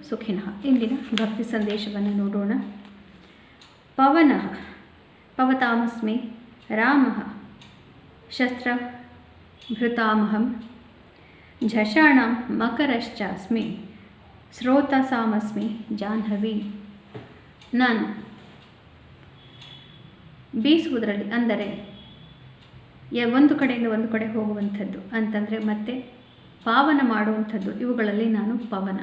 ಸುಖಿನಃ. ಇಂದಿನ ಭಕ್ತಿ ಸಂದೇಶವನ್ನು ನೋಡೋಣ. ಪವನಃ ಪವತಾಮಸ್ಮಿ, ರಾಮಃ ಶಸ್ತ್ರಭೃತಾಮಹಂ, ಝಷಾಣಾಂ ಮಕರಶ್ಚಾಸ್ಮಿ, ಸ್ರೋತಸಾಮಸ್ಮಿ ಜಾಹ್ನವಿ. ನಾನು ಬೀಸುವುದರಲ್ಲಿ, ಅಂದರೆ ಒಂದು ಕಡೆಯಿಂದ ಒಂದು ಕಡೆ ಹೋಗುವಂಥದ್ದು ಅಂತಂದರೆ ಮತ್ತೆ ಪಾವನ ಮಾಡುವಂಥದ್ದು, ಇವುಗಳಲ್ಲಿ ನಾನು ಪವನ.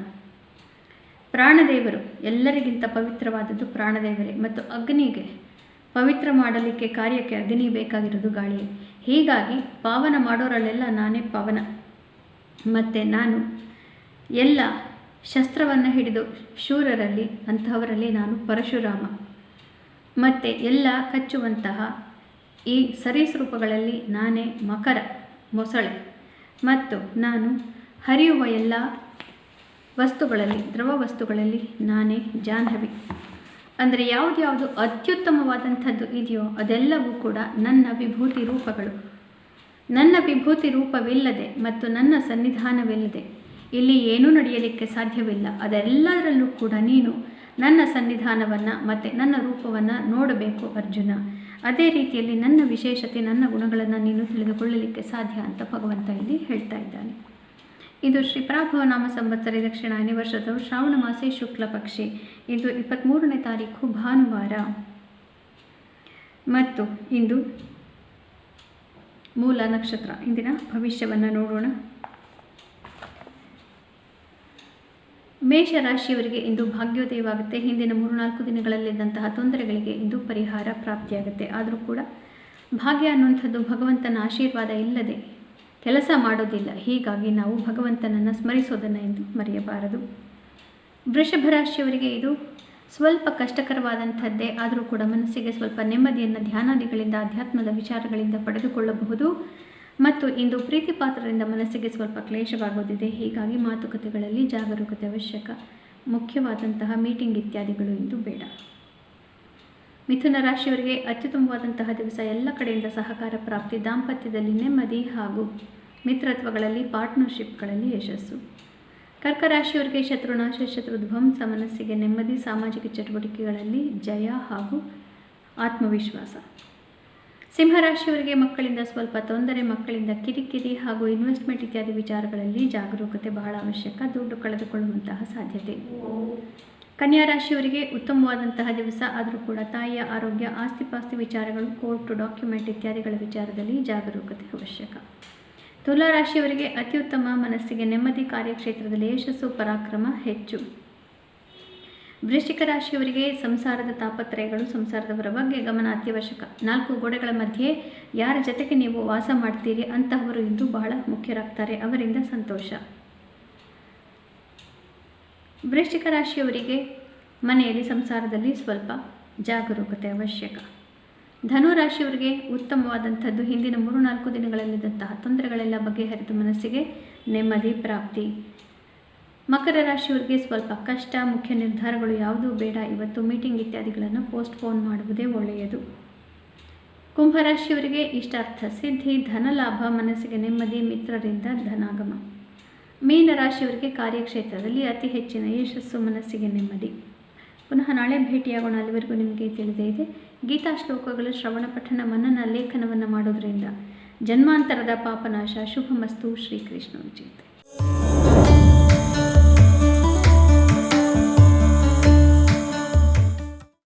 ಪ್ರಾಣದೇವರು, ಎಲ್ಲರಿಗಿಂತ ಪವಿತ್ರವಾದದ್ದು ಪ್ರಾಣದೇವರೇ. ಮತ್ತು ಅಗ್ನಿಗೆ ಪವಿತ್ರ ಮಾಡಲಿಕ್ಕೆ ಕಾರ್ಯಕ್ಕೆ ಅಗ್ನಿ ಬೇಕಾಗಿರೋದು ಗಾಳಿಯೇ. ಹೀಗಾಗಿ ಪಾವನ ಮಾಡೋರಲ್ಲೆಲ್ಲ ನಾನೇ ಪವನ. ಮತ್ತು ನಾನು ಎಲ್ಲ ಶಸ್ತ್ರವನ್ನು ಹಿಡಿದು ಶೂರರಲ್ಲಿ, ಅಂತಹವರಲ್ಲಿ ನಾನು ಪರಶುರಾಮ. ಮತ್ತು ಎಲ್ಲ ಕಚ್ಚುವಂತಹ ಈ ಸರೀಸೃಪಗಳಲ್ಲಿ ನಾನೇ ಮಕರ, ಮೊಸಳೆ. ಮತ್ತು ನಾನು ಹರಿಯುವ ಎಲ್ಲ ವಸ್ತುಗಳಲ್ಲಿ, ದ್ರವ ವಸ್ತುಗಳಲ್ಲಿ ನಾನೇ ಜಾಹ್ನವಿ. ಅಂದರೆ ಯಾವುದು ಅತ್ಯುತ್ತಮವಾದಂಥದ್ದು ಇದೆಯೋ ಅದೆಲ್ಲವೂ ಕೂಡ ನನ್ನ ವಿಭೂತಿ ರೂಪಗಳು. ನನ್ನ ವಿಭೂತಿ ರೂಪವಿಲ್ಲದೆ ಮತ್ತು ನನ್ನ ಸನ್ನಿಧಾನವಿಲ್ಲದೆ ಇಲ್ಲಿ ಏನೂ ನಡೆಯಲಿಕ್ಕೆ ಸಾಧ್ಯವಿಲ್ಲ. ಅದೆಲ್ಲದರಲ್ಲೂ ಕೂಡ ನೀನು ನನ್ನ ಸನ್ನಿಧಾನವನ್ನು ಮತ್ತು ನನ್ನ ರೂಪವನ್ನು ನೋಡಬೇಕು ಅರ್ಜುನ. ಅದೇ ರೀತಿಯಲ್ಲಿ ನನ್ನ ವಿಶೇಷತೆ, ನನ್ನ ಗುಣಗಳನ್ನು ನೀನು ತಿಳಿದುಕೊಳ್ಳಲಿಕ್ಕೆ ಸಾಧ್ಯ ಅಂತ ಭಗವಂತ ಇಲ್ಲಿ ಹೇಳ್ತಾ ಇದ್ದಾನೆ. ಇದು ಶ್ರೀ ಪರಾಭವ ನಾಮ ಸಂವತ್ಸರ ದಕ್ಷಿಣಾಯನಿ ವರ್ಷದ ಶ್ರಾವಣ ಮಾಸೆ ಶುಕ್ಲ ಪಕ್ಷಿ. ಇದು 23ನೇ ತಾರೀಕು ಭಾನುವಾರ ಮತ್ತು ಇಂದು ಮೂಲ ನಕ್ಷತ್ರ. ಇಂದಿನ ಭವಿಷ್ಯವನ್ನು ನೋಡೋಣ. ಮೇಷರಾಶಿಯವರಿಗೆ ಇಂದು ಭಾಗ್ಯೋದಯವಾಗುತ್ತೆ. ಹಿಂದಿನ 3-4 ದಿನಗಳಲ್ಲಿದ್ದಂತಹ ತೊಂದರೆಗಳಿಗೆ ಇಂದು ಪರಿಹಾರ ಪ್ರಾಪ್ತಿಯಾಗುತ್ತೆ. ಆದರೂ ಕೂಡ ಭಾಗ್ಯ ಅನ್ನುವಂಥದ್ದು ಭಗವಂತನ ಆಶೀರ್ವಾದ ಇಲ್ಲದೆ ಕೆಲಸ ಮಾಡೋದಿಲ್ಲ. ಹೀಗಾಗಿ ನಾವು ಭಗವಂತನನ್ನು ಸ್ಮರಿಸೋದನ್ನು ಎಂದು ಮರೆಯಬಾರದು. ವೃಷಭ ರಾಶಿಯವರಿಗೆ ಇದು ಸ್ವಲ್ಪ ಕಷ್ಟಕರವಾದಂಥದ್ದೇ. ಆದರೂ ಕೂಡ ಮನಸ್ಸಿಗೆ ಸ್ವಲ್ಪ ನೆಮ್ಮದಿಯನ್ನು ಧ್ಯಾನಾದಿಗಳಿಂದ, ಅಧ್ಯಾತ್ಮದ ವಿಚಾರಗಳಿಂದ ಪಡೆದುಕೊಳ್ಳಬಹುದು. ಮತ್ತು ಇಂದು ಪ್ರೀತಿ ಪಾತ್ರರಿಂದ ಮನಸ್ಸಿಗೆ ಸ್ವಲ್ಪ ಕ್ಲೇಶವಾಗೋದಿದೆ. ಹೀಗಾಗಿ ಮಾತುಕತೆಗಳಲ್ಲಿ ಜಾಗರೂಕತೆ ಅವಶ್ಯಕ. ಮುಖ್ಯವಾದಂತಹ ಮೀಟಿಂಗ್ ಇತ್ಯಾದಿಗಳು ಇಂದು ಬೇಡ. ಮಿಥುನ ರಾಶಿಯವರಿಗೆ ಅತ್ಯುತ್ತಮವಾದಂತಹ ದಿವಸ. ಎಲ್ಲ ಕಡೆಯಿಂದ ಸಹಕಾರ ಪ್ರಾಪ್ತಿ, ದಾಂಪತ್ಯದಲ್ಲಿ ನೆಮ್ಮದಿ ಹಾಗೂ ಮಿತ್ರತ್ವಗಳಲ್ಲಿ, ಪಾರ್ಟ್ನರ್ಶಿಪ್ಗಳಲ್ಲಿ ಯಶಸ್ಸು. ಕರ್ಕ ರಾಶಿಯವರಿಗೆ ಶತ್ರುನಾಶ, ಶತ್ರುಧ್ವಂಸ, ಮನಸ್ಸಿಗೆ ನೆಮ್ಮದಿ, ಸಾಮಾಜಿಕ ಚಟುವಟಿಕೆಗಳಲ್ಲಿ ಜಯ ಹಾಗೂ ಆತ್ಮವಿಶ್ವಾಸ. ಸಿಂಹರಾಶಿಯವರಿಗೆ ಮಕ್ಕಳಿಂದ ಸ್ವಲ್ಪ ತೊಂದರೆ, ಮಕ್ಕಳಿಂದ ಕಿರಿಕಿರಿ ಹಾಗೂ ಇನ್ವೆಸ್ಟ್ಮೆಂಟ್ ಇತ್ಯಾದಿ ವಿಚಾರಗಳಲ್ಲಿ ಜಾಗರೂಕತೆ ಬಹಳ ಅವಶ್ಯಕ. ದುಡ್ಡು ಕಳೆದುಕೊಳ್ಳುವಂತಹ ಸಾಧ್ಯತೆ. ಕನ್ಯಾ ರಾಶಿಯವರಿಗೆ ಉತ್ತಮವಾದಂತಹ ದಿವಸ. ಆದರೂ ಕೂಡ ತಾಯಿಯ ಆರೋಗ್ಯ, ಆಸ್ತಿಪಾಸ್ತಿ ವಿಚಾರಗಳು, ಕೋರ್ಟ್, ಡಾಕ್ಯುಮೆಂಟ್ ಇತ್ಯಾದಿಗಳ ವಿಚಾರದಲ್ಲಿ ಜಾಗರೂಕತೆ ಅವಶ್ಯಕ. ತುಲಾ ರಾಶಿಯವರಿಗೆ ಅತ್ಯುತ್ತಮ, ಮನಸ್ಸಿಗೆ ನೆಮ್ಮದಿ, ಕಾರ್ಯಕ್ಷೇತ್ರದಲ್ಲಿ ಯಶಸ್ಸು, ಪರಾಕ್ರಮ ಹೆಚ್ಚು. ವೃಶ್ಚಿಕ ರಾಶಿಯವರಿಗೆ ಸಂಸಾರದ ತಾಪತ್ರಯಗಳು, ಸಂಸಾರದವರ ಬಗ್ಗೆ ಗಮನ ಅತ್ಯವಶ್ಯಕ. 4 ಗೋಡೆಗಳ ಮಧ್ಯೆ ಯಾರ ಜೊತೆಗೆ ನೀವು ವಾಸ ಮಾಡ್ತೀರಿ ಅಂತಹವರು ಇಂದು ಬಹಳ ಮುಖ್ಯರಾಗ್ತಾರೆ. ಅವರಿಂದ ಸಂತೋಷ. ವೃಶ್ಚಿಕ ರಾಶಿಯವರಿಗೆ ಮನೆಯಲ್ಲಿ, ಸಂಸಾರದಲ್ಲಿ ಸ್ವಲ್ಪ ಜಾಗರೂಕತೆ ಅವಶ್ಯಕ. ಧನು ರಾಶಿಯವರಿಗೆ ಉತ್ತಮವಾದಂಥದ್ದು. ಹಿಂದಿನ 3-4 ದಿನಗಳಲ್ಲಿದ್ದಂತಹ ತೊಂದರೆಗಳೆಲ್ಲ ಬಗೆಹರಿದು ಮನಸ್ಸಿಗೆ ನೆಮ್ಮದಿ ಪ್ರಾಪ್ತಿ. ಮಕರ ರಾಶಿಯವರಿಗೆ ಸ್ವಲ್ಪ ಕಷ್ಟ, ಮುಖ್ಯ ನಿರ್ಧಾರಗಳು ಯಾವುದೂ ಬೇಡ. ಇವತ್ತು ಮೀಟಿಂಗ್ ಇತ್ಯಾದಿಗಳನ್ನು ಪೋಸ್ಟ್ಪೋನ್ ಮಾಡುವುದೇ ಒಳ್ಳೆಯದು. ಕುಂಭರಾಶಿಯವರಿಗೆ ಇಷ್ಟಾರ್ಥ ಸಿದ್ಧಿ, ಧನಲಾಭ, ಮನಸ್ಸಿಗೆ ನೆಮ್ಮದಿ, ಮಿತ್ರರಿಂದ ಧನಾಗಮ. ಮೀನ ರಾಶಿಯವರಿಗೆ ಕಾರ್ಯಕ್ಷೇತ್ರದಲ್ಲಿ ಅತಿ ಹೆಚ್ಚಿನ ಯಶಸ್ಸು, ಮನಸ್ಸಿಗೆ ನೆಮ್ಮದಿ. ಪುನಃ ನಾಳೆ ಭೇಟಿಯಾಗೋಣ. ಅಲ್ಲಿವರೆಗೂ ನಿಮಗೆ ತಿಳಿದೇ ಇದೆ. ಗೀತಾ ಶ್ಲೋಕಗಳ ಶ್ರವಣ ಪಠಣ, ಮನನ ಲೇಖನವನ್ನು ಮಾಡೋದರಿಂದ ಜನ್ಮಾಂತರದ ಪಾಪನಾಶ. ಶುಭಮಸ್ತು. ಶ್ರೀಕೃಷ್ಣ ವಿಜಯತೆ.